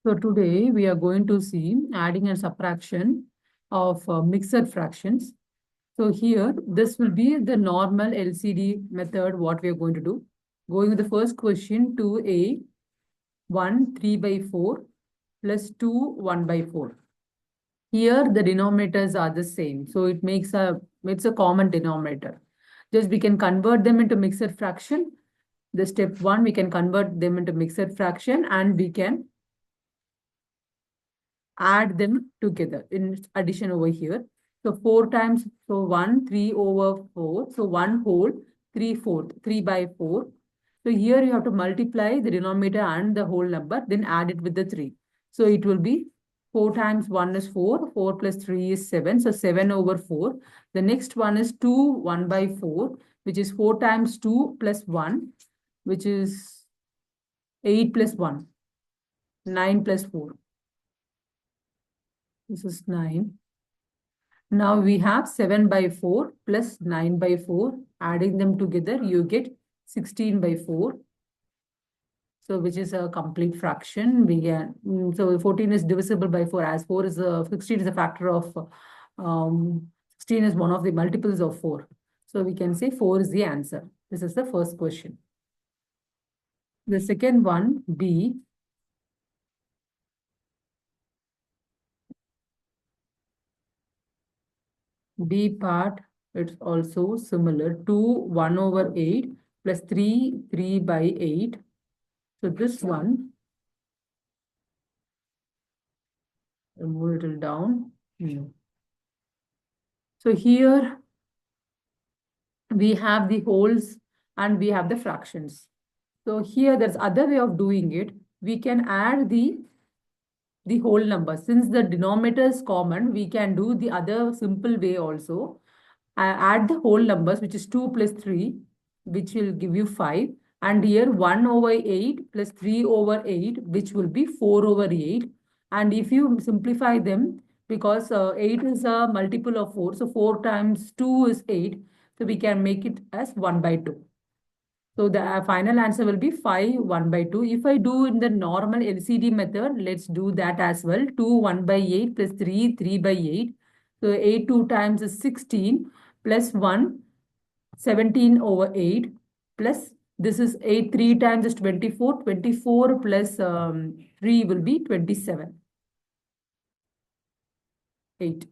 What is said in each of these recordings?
So today we are going to see adding and subtraction of mixed fractions. So here, this will be the normal LCD method, what we are going to do. Going with the first question, 2a, 1, 3 by 4 plus 2, 1 by 4. Here, the denominators are the same. So it's a common denominator. Just we can convert them into mixed fraction. The step 1, we can convert them into mixed fraction and we can add them together in addition over here. So 4 times, so 1, 3 over 4. So 1 whole, 3/4, 3 by 4. So here you have to multiply the denominator and the whole number, then add it with the 3. So it will be 4 times 1 is 4, 4 plus 3 is 7. So 7 over 4. The next one is 2, 1 by 4, which is 4 times 2 plus 1, which is 8 plus 1, 9 plus 4. This is 9. Now we have 7 by 4 plus 9 by 4. Adding them together, you get 16 by 4. So which is a complete fraction. So 14 is divisible by 4 as 16 is a factor of 16 is one of the multiples of 4. So we can say 4 is the answer. This is the first question. The second one, B. B part, it's also similar. 2, 1 over 8 plus 3, 3 by 8. So this one, I'll move a little down. So here we have the wholes and we have the fractions. So here there's other way of doing it. We can add the whole number. Since the denominator is common, we can do the other simple way also. I add the whole numbers, which is 2 plus 3, which will give you 5. And here 1 over 8 plus 3 over 8, which will be 4 over 8. And if you simplify them, because 8 is a multiple of 4, so 4 times 2 is 8. So we can make it as 1 by 2. So the final answer will be 5, 1 by 2. If I do in the normal LCD method, let's do that as well. 2, 1 by 8 plus 3, 3 by 8. So 8 2 times is 16 plus 1, 17 over 8 plus this is 8 3 times is 24. 24 plus 3 will be 27. 8.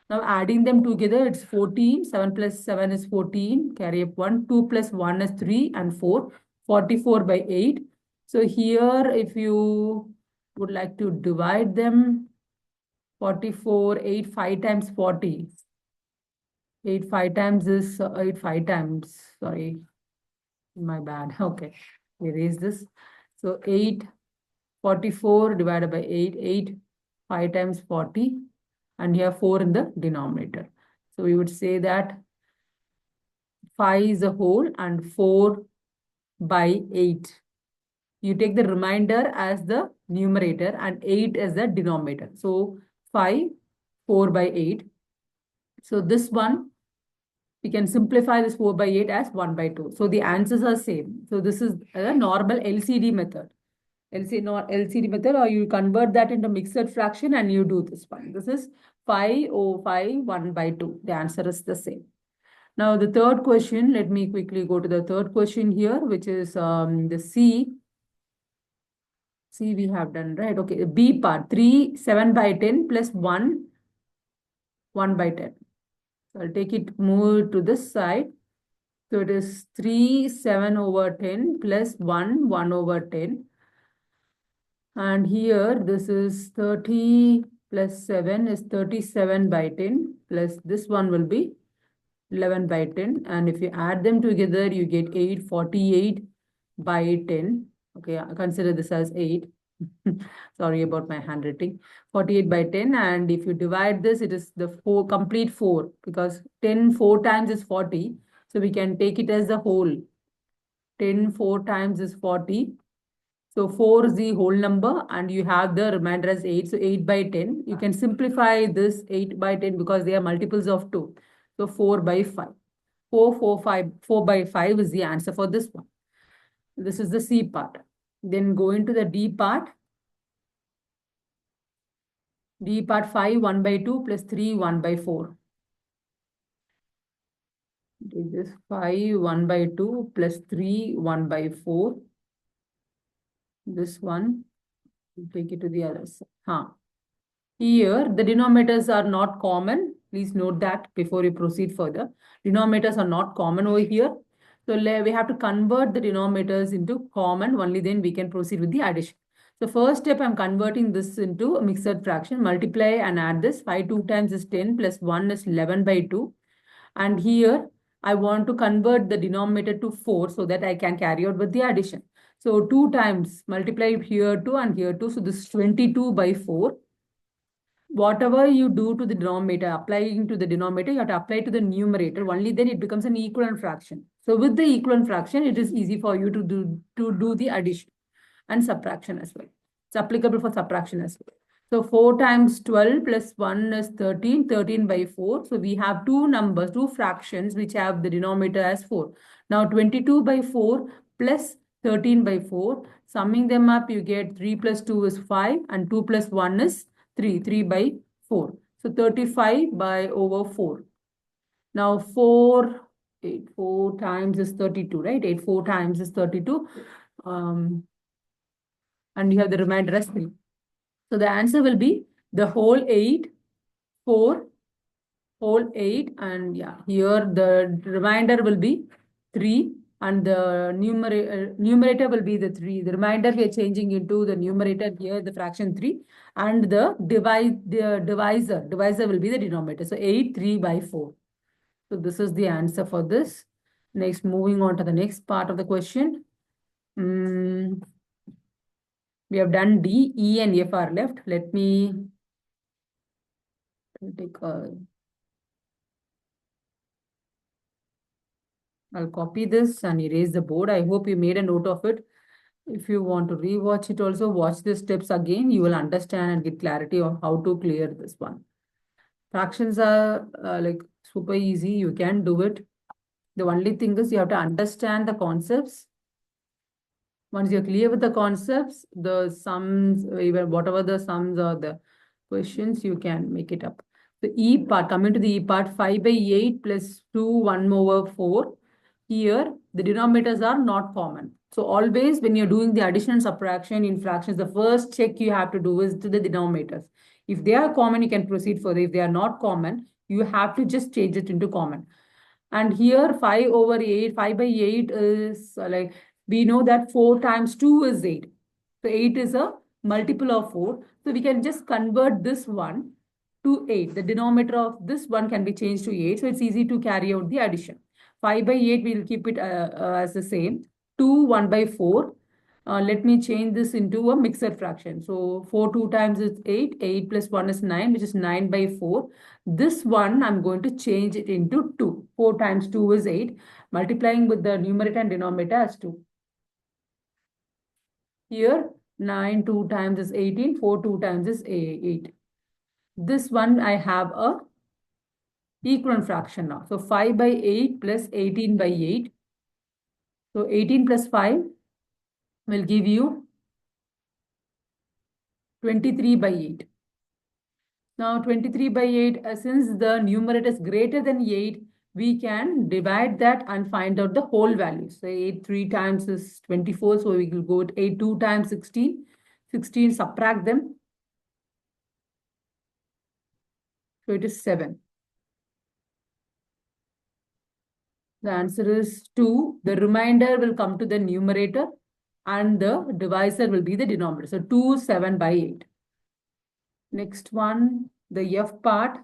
Now adding them together, it's 14. 7 plus 7 is 14. Carry up 1. 2 plus 1 is 3 and 4. 44 by 8. So here, if you would like to divide them, 44, 8, 5 times 40. 8, 5 times is 8, 5 times. Sorry, my bad. Okay, erase this. So 8, 44 divided by 8, 8, 5 times 40. And here 4 in the denominator. So we would say that 5 is a whole and 4 by 8. You take the remainder as the numerator and 8 as the denominator. So 5, 4 by 8. So this one, we can simplify this 4 by 8 as 1 by 2. So the answers are same. So this is a normal LCD method. LCD method, or you convert that into mixed fraction and you do this one. This is 5 over 5, 1 by 2. The answer is the same. Now the third question, let me quickly go to the third question here, which is the C. C we have done, right? Okay, the B part, 3, 7 by 10 plus 1, 1 by 10. So I'll take it, move to this side. So it is 3, 7 over 10 plus 1, 1 over 10. And here this is 30 plus 7 is 37 by 10 plus this one will be 11 by 10. And if you add them together, you get 8, 48 by 10. Okay, I consider this as 8. Sorry about my handwriting. 48 by 10. And if you divide this, it is the complete 4 because 10 4 times is 40. So we can take it as the whole. 10 4 times is 40. So 4 is the whole number and you have the remainder as 8. So 8 by 10. You can simplify this 8 by 10 because they are multiples of 2. So 4 by 5. 4 by 5 is the answer for this one. This is the C part. Then go into the D part. D part 5, 1 by 2 plus 3, 1 by 4. This is 5, 1 by 2 plus 3, 1 by 4. This one, take it to the other side. Here, the denominators are not common. Please note that before you proceed further. Denominators are not common over here. So we have to convert the denominators into common. Only then we can proceed with the addition. So first step, I'm converting this into a mixed fraction. Multiply and add this. 5 2 times is 10 plus 1 is 11 by 2. And here, I want to convert the denominator to 4 so that I can carry out with the addition. So 2 times multiply here 2 and here 2. So this is 22 by 4. Whatever you do to the denominator, applying to the denominator, you have to apply to the numerator. Only then it becomes an equivalent fraction. So with the equivalent fraction, it is easy for you to do the addition and subtraction as well. It's applicable for subtraction as well. So 4 times 12 plus 1 is 13, 13 by 4. So we have two numbers, two fractions, which have the denominator as 4. Now 22 by 4 plus 13 by 4. Summing them up, you get 3 plus 2 is 5 and 2 plus 1 is 3, 3 by 4. So 35 by over 4. Now 4 times is 32, right? 4 times is 32. And you have the remainder as 3. So the answer will be the whole 8, 4, whole 8. And yeah, here the remainder will be 3. And the numerator will be the 3. The remainder we are changing into the numerator here, the fraction 3. And the divisor will be the denominator. So 8, 3 by 4. So this is the answer for this. Next, moving on to the next part of the question. We have done D, E, and F are left. Let me take I'll copy this and erase the board. I hope you made a note of it. If you want to rewatch it also, watch the steps again. You will understand and get clarity on how to clear this one. Fractions are like super easy. You can do it. The only thing is you have to understand the concepts. Once you're clear with the concepts, the sums, even whatever the sums or the questions, you can make it up. The E part, coming to the E part, 5 by 8 plus 2, 1 over 4. Here, the denominators are not common. So always when you're doing the addition and subtraction in fractions, the first check you have to do is to the denominators. If they are common, you can proceed further. If they are not common, you have to just change it into common. And here 5 over 8, 5 by 8 is like, we know that 4 times 2 is 8. So 8 is a multiple of 4. So we can just convert this one to 8. The denominator of this one can be changed to 8. So it's easy to carry out the addition. 5 by 8, we'll keep it as the same. 2, 1 by 4. Let me change this into a mixed fraction. So 4 2 times is 8. 8 plus 1 is 9, which is 9 by 4. This one, I'm going to change it into 2. 4 times 2 is 8. Multiplying with the numerator and denominator as 2. Here, 9 2 times is 18. 4 2 times is 8. This one, I have a equivalent fraction now. So 5 by 8 plus 18 by 8. So 18 plus 5 will give you 23 by 8. Now 23 by 8, since the numerator is greater than 8, we can divide that and find out the whole value. So 8 3 times is 24. So we will go with 8 2 times 16. 16, subtract them. So it is 7. The answer is 2. The remainder will come to the numerator and the divisor will be the denominator. So 2 7 by 8. Next one, the F part,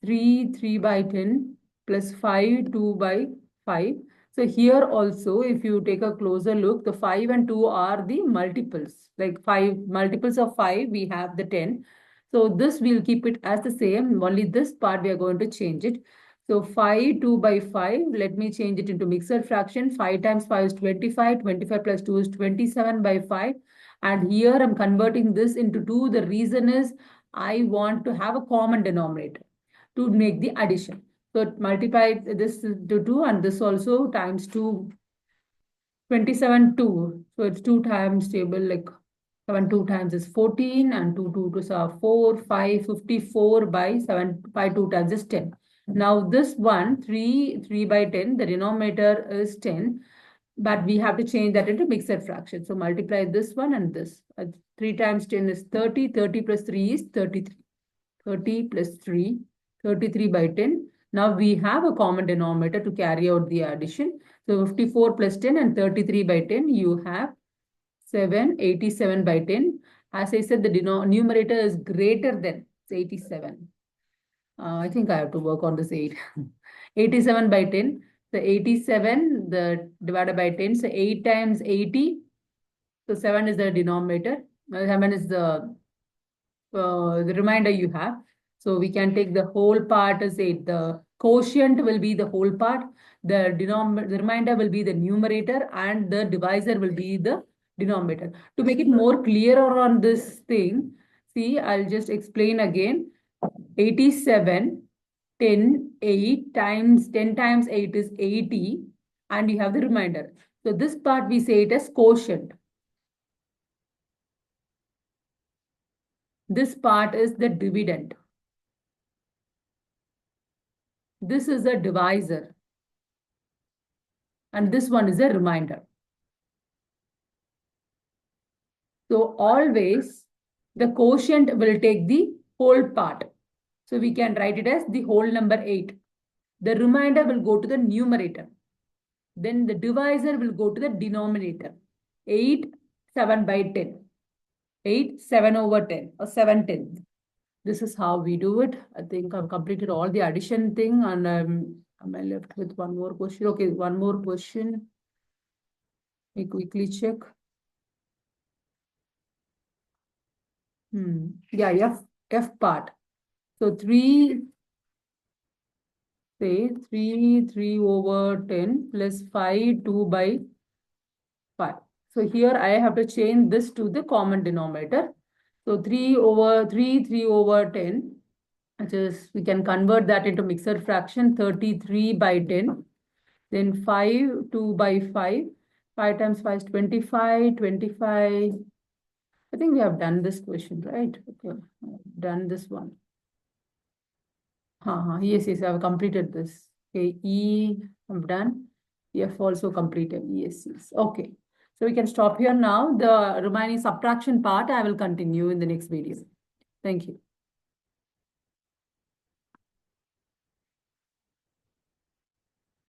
3 3 by 10 plus 5 2 by 5. So here also, if you take a closer look, the 5 and 2 are the multiples. Like 5 multiples of 5, we have the 10. So this we'll keep it as the same. Only this part we are going to change it. So 5 2 by 5. Let me change it into mixed fraction. 5 times 5 is 25. 25 plus 2 is 27 by 5. And here I'm converting this into 2. The reason is I want to have a common denominator to make the addition. So multiply this to 2 and this also times 2, 27 2. So it's 2 times table like 7 2 times is 14 and 2 2 2 are 4, 5, 54 by 7, 5 2 times is 10. Now this one, 3 by 10, the denominator is 10, but we have to change that into mixed fraction. So multiply this one and this. 3 times 10 is 30, 30 plus 3 is 33. 30 plus 3, 33 by 10. Now we have a common denominator to carry out the addition. So 54 plus 10 and 33 by 10, you have 87 by 10. As I said, the numerator is greater than 87. I think I have to work on this 8. 87 by 10. So 87 the divided by 10. So 8 times 80. So 7 is the denominator. 7 is the remainder you have. So we can take the whole part as 8. The quotient will be the whole part. The remainder will be the numerator and the divisor will be the denominator. To make it more clearer on this thing, see, I'll just explain again. 87, 10, 8 times 10 times 8 is 80 and you have the remainder. So this part we say it as quotient. This part is the dividend. This is a divisor. And this one is a remainder. So always the quotient will take the whole part. So we can write it as the whole number 8. The remainder will go to the numerator. Then the divisor will go to the denominator. 8, 7 by 10. 8, 7 over 10 or 7 tenths. This is how we do it. I think I've completed all the addition thing and am I left with one more question? Okay, one more question. We quickly check. Yeah, F part. So 3 over 10 plus 5, 2 by 5. So here I have to change this to the common denominator. So 3 over 10, which is, we can convert that into mixed fraction, 33 by 10. Then 5, 2 by 5. 5 times 5 is 25, 25. I think we have done this question, right? Okay, done this one. Yes, I've completed this. Okay, E, I'm done. F also completed. Yes. Okay. So we can stop here now. The remaining subtraction part, I will continue in the next video. Thank you.